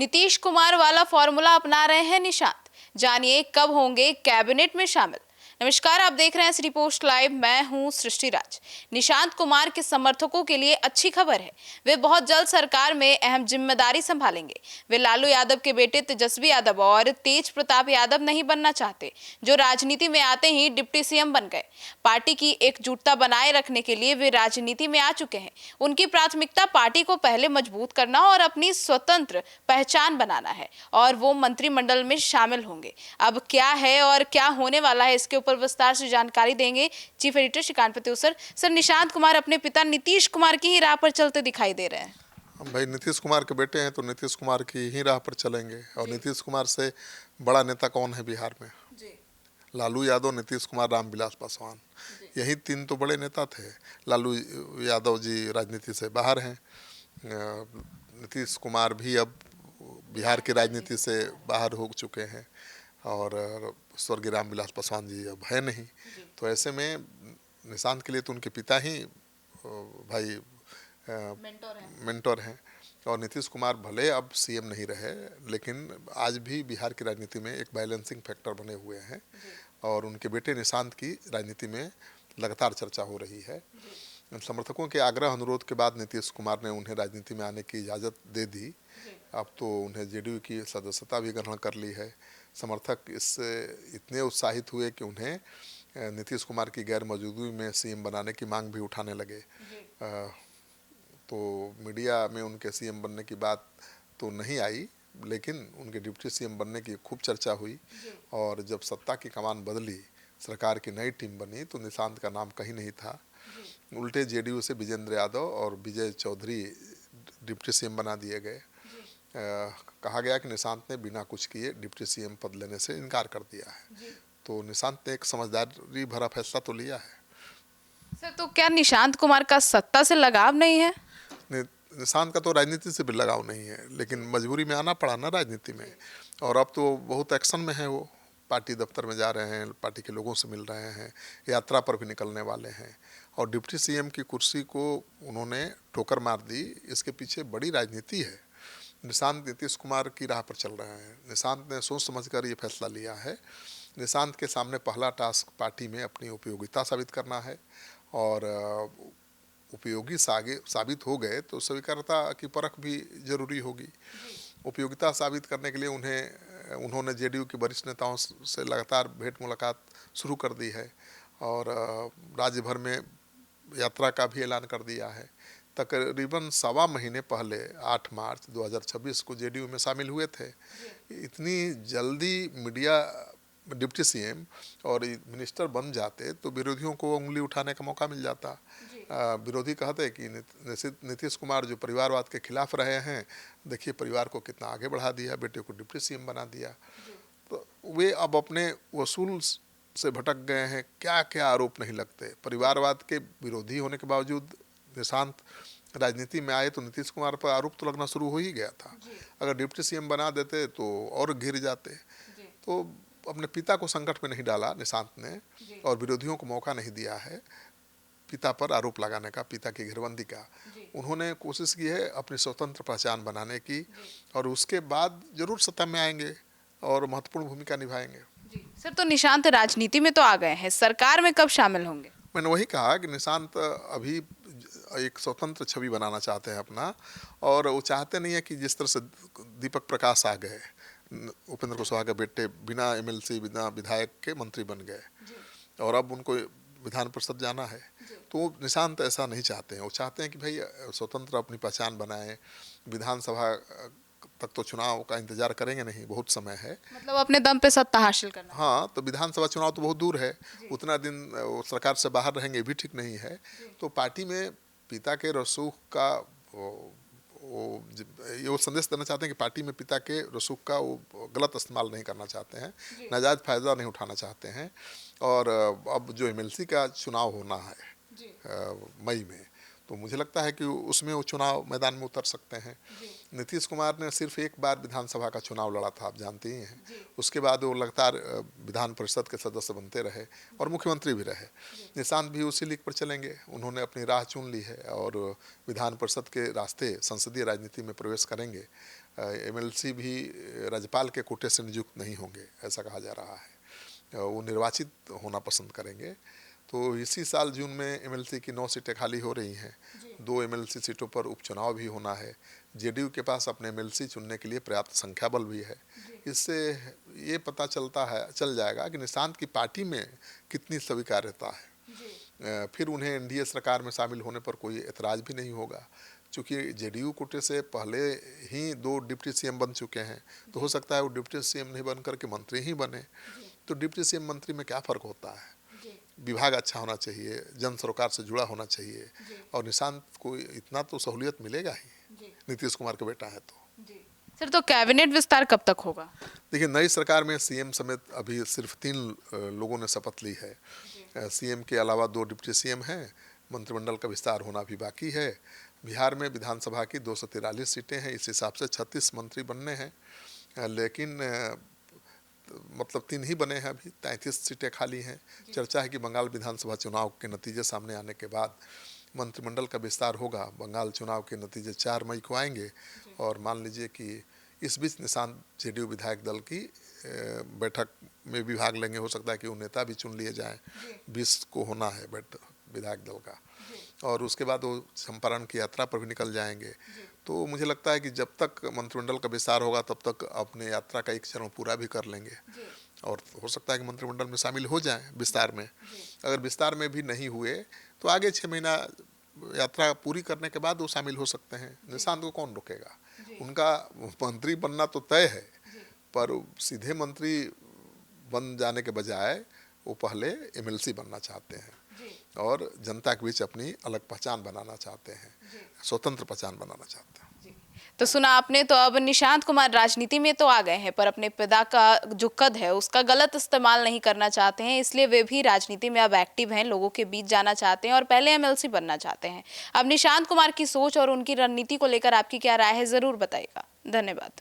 नीतीश कुमार वाला फॉर्मूला अपना रहे हैं निशांत। जानिए कब होंगे कैबिनेट में शामिल। नमस्कार, आप देख रहे हैं सिटी पोस्ट लाइव। मैं हूं सृष्टि राज। निशांत कुमार के समर्थकों के लिए अच्छी खबर है। वे बहुत जल्द सरकार में अहम जिम्मेदारी संभालेंगे। वे लालू यादव के बेटे तेजस्वी यादव और तेज प्रताप यादव नहीं बनना चाहते, जो राजनीति में आते ही डिप्टी सीएम बन गए। पार्टी की एकजुटता बनाए रखने के लिए वे राजनीति में आ चुके हैं। उनकी प्राथमिकता पार्टी को पहले मजबूत करना और अपनी स्वतंत्र पहचान बनाना है, और वो मंत्रिमंडल में शामिल होंगे। अब क्या है और क्या होने वाला है, इसके ऊपर विस्तार से जानकारी देंगे chief editor Shrikant Pratyushar. Sir, Nishant Kumar अपने पिता नीतीश कुमार की ही राह पर चलते दिखाई दे रहे हैं। भाई, नीतीश कुमार के बेटे हैं तो नीतीश कुमार की ही राह पर चलेंगे। और नीतीश कुमार से बड़ा नेता कौन है बिहार में? लालू यादव, नीतीश कुमार, रामविलास पासवान, यही तीन तो बड़े नेता थे। लालू यादव जी राजनीति से बाहर हैं। नीतीश कुमार भी अब बिहार की राजनीति से बाहर हो चुके हैं और स्वर्गीय रामविलास पासवान जी अब है नहीं। तो ऐसे में निशांत के लिए तो उनके पिता ही भाई मेंटोर हैं। और नीतीश कुमार भले अब सीएम नहीं रहे, लेकिन आज भी बिहार की राजनीति में एक बैलेंसिंग फैक्टर बने हुए हैं और उनके बेटे निशांत की राजनीति में लगातार चर्चा हो रही है। समर्थकों के आग्रह अनुरोध के बाद नीतीश कुमार ने उन्हें राजनीति में आने की इजाज़त दे दी। अब तो उन्हें जेडीयू की सदस्यता भी ग्रहण कर ली है। समर्थक इससे इतने उत्साहित हुए कि उन्हें नीतीश कुमार की गैर मौजूदगी में सीएम बनाने की मांग भी उठाने लगे। तो मीडिया में उनके सीएम बनने की बात तो नहीं आई, लेकिन उनके डिप्टी सीएम बनने की खूब चर्चा हुई। और जब सत्ता की कमान बदली, सरकार की नई टीम बनी, तो निशांत का नाम कहीं नहीं था। उल्टे जेडीयू से विजेंद्र यादव और विजय चौधरी डिप्टी सीएम बना दिए गए। कहा गया कि निशांत ने बिना कुछ किए डिप्टी सीएम पद लेने से इनकार कर दिया है। तो निशांत ने एक समझदारी भरा फैसला तो लिया है। सर, तो क्या निशांत कुमार का सत्ता से लगाव नहीं है? निशांत का तो राजनीति से भी लगाव नहीं है, लेकिन मजबूरी में आना पड़ा ना राजनीति में। और अब तो बहुत एक्शन में है। वो पार्टी दफ्तर में जा रहे हैं, पार्टी के लोगों से मिल रहे हैं, यात्रा पर भी निकलने वाले हैं। और डिप्टी सीएम की कुर्सी को उन्होंने ठोकर मार दी। इसके पीछे बड़ी राजनीति है। निशांत नीतीश कुमार की राह पर चल रहे हैं। निशांत ने सोच समझकर ये फैसला लिया है। निशांत के सामने पहला टास्क पार्टी में अपनी उपयोगिता साबित करना है, और उपयोगी साबित हो गए तो स्वीकार्यता की परख भी जरूरी होगी। उपयोगिता साबित करने के लिए उन्होंने जेडीयू के वरिष्ठ नेताओं से लगातार भेंट मुलाकात शुरू कर दी है और राज्य भर में यात्रा का भी ऐलान कर दिया है। तकरीबन सवा महीने पहले 8 मार्च 2026 को जेडीयू में शामिल हुए थे। इतनी जल्दी मीडिया डिप्टी सीएम और मिनिस्टर बन जाते तो विरोधियों को उंगली उठाने का मौका मिल जाता। विरोधी कहते कि नीतीश कुमार जो परिवारवाद के खिलाफ रहे हैं, देखिए परिवार को कितना आगे बढ़ा दिया, बेटे को डिप्टी सीएम बना दिया। तो वे अब अपने वसूल से भटक गए हैं। क्या क्या आरोप नहीं लगते। परिवारवाद के विरोधी होने के बावजूद निशांत राजनीति में आए तो नीतीश कुमार पर आरोप तो लगना शुरू हो ही गया था। अगर डिप्टी सीएम बना देते तो और घिर जाते। तो अपने पिता को संकट में नहीं डाला निशांत ने, और विरोधियों को मौका नहीं दिया है पिता पर आरोप लगाने का, पिता की घेरबंदी का। उन्होंने कोशिश की है अपनी स्वतंत्र पहचान बनाने की, और उसके बाद जरूर सत्ता में आएंगे और महत्वपूर्ण भूमिका निभाएंगे। सर, तो निशांत राजनीति में तो आ गए हैं, सरकार में कब शामिल होंगे? मैंने वही कहा कि निशांत अभी एक स्वतंत्र छवि बनाना चाहते हैं अपना, और वो चाहते नहीं है कि जिस तरह से दीपक प्रकाश आ गए, उपेंद्र कुशवाहा के बेटे, बिना एमएलसी बिना विधायक के मंत्री बन गए और अब उनको विधान परिषद जाना है। तो निशांत ऐसा नहीं चाहते हैं। वो चाहते हैं कि भाई स्वतंत्र अपनी पहचान बनाएं। विधानसभा तक तो चुनाव का इंतजार करेंगे नहीं, बहुत समय है। मतलब अपने दम पे सत्ता हासिल करना। हाँ, तो विधानसभा चुनाव तो बहुत दूर है, उतना दिन वो सरकार से बाहर रहेंगे भी ठीक नहीं है। तो पार्टी में पिता के रसूख का वो संदेश देना चाहते हैं कि पार्टी में पिता के रसूख का वो गलत इस्तेमाल नहीं करना चाहते हैं, नाजायज फायदा नहीं उठाना चाहते हैं। और अब जो एमएलसी का चुनाव होना है मई में, तो तो मुझे लगता है कि उसमें वो चुनाव मैदान में उतर सकते हैं। नीतीश कुमार ने सिर्फ एक बार विधानसभा का चुनाव लड़ा था, आप जानते ही हैं। उसके बाद वो लगातार विधान परिषद के सदस्य बनते रहे और मुख्यमंत्री भी रहे। निशांत भी उसी लीग पर चलेंगे, उन्होंने अपनी राह चुन ली है और विधान परिषद के रास्ते संसदीय राजनीति में प्रवेश करेंगे। एमएलसी भी राज्यपाल के कोटे से नियुक्त नहीं होंगे, ऐसा कहा जा रहा है। वो निर्वाचित होना पसंद करेंगे। तो इसी साल जून में एमएलसी की 9 सीटें खाली हो रही हैं। 2 एमएलसी सीटों पर उपचुनाव भी होना है। जेडीयू के पास अपने एमएलसी चुनने के लिए पर्याप्त संख्या बल भी है। इससे ये पता चल जाएगा कि निशांत की पार्टी में कितनी स्वीकार्यता है। फिर उन्हें एनडीए सरकार में शामिल होने पर कोई एतराज भी नहीं होगा। चूँकि जेडीयू कोटे से पहले ही 2 डिप्टी सीएम बन चुके हैं, तो हो सकता है वो डिप्टी सीएम नहीं बन करके मंत्री ही बने। तो डिप्टी सीएम मंत्री में क्या फ़र्क होता है? विभाग अच्छा होना चाहिए, जन सरोकार से जुड़ा होना चाहिए और निशांत को इतना तो सहूलियत मिलेगा ही, नीतीश कुमार का बेटा है तो। सर, तो कैबिनेट विस्तार कब तक होगा? देखिए, नई सरकार में सीएम समेत अभी सिर्फ 3 लोगों ने शपथ ली है। सीएम के अलावा 2 डिप्टी सीएम हैं। मंत्रिमंडल का विस्तार होना भी बाकी है। बिहार में विधानसभा की 243 सीटें हैं, इस हिसाब से 36 मंत्री बनने हैं। लेकिन मतलब 3 ही बने हैं, अभी 33 सीटें खाली हैं। चर्चा है कि बंगाल विधानसभा चुनाव के नतीजे सामने आने के बाद मंत्रिमंडल का विस्तार होगा। बंगाल चुनाव के नतीजे 4 मई को आएंगे और मान लीजिए कि इस बीच निशांत जेडीयू विधायक दल की बैठक में भी भाग लेंगे। हो सकता है कि वो नेता भी चुन लिए जाएं। 20 को होना है विधायक दल का और उसके बाद वो चंपारण की यात्रा पर भी निकल जाएंगे। तो मुझे लगता है कि जब तक मंत्रिमंडल का विस्तार होगा तब तक अपने यात्रा का एक चरण पूरा भी कर लेंगे और हो सकता है कि मंत्रिमंडल में शामिल हो जाएं विस्तार में। अगर विस्तार में भी नहीं हुए तो आगे 6 महीना यात्रा पूरी करने के बाद वो शामिल हो सकते हैं। निशांत को कौन रोकेगा? उनका मंत्री बनना तो तय है, पर सीधे मंत्री बन जाने के बजाय वो पहले एमएलसी बनना चाहते हैं और जनता के बीच अपनी अलग पहचान बनाना चाहते हैं, स्वतंत्र पहचान बनाना चाहते हैं। तो सुना आपने, तो अब निशांत कुमार राजनीति में तो आ गए हैं, पर अपने पिता का जो कद है उसका गलत इस्तेमाल नहीं करना चाहते हैं, इसलिए वे भी राजनीति में अब एक्टिव हैं, लोगों के बीच जाना चाहते हैं और पहले एमएलसी बनना चाहते हैं। अब निशांत कुमार की सोच और उनकी रणनीति को लेकर आपकी क्या राय है, जरूर बताइएगा। धन्यवाद।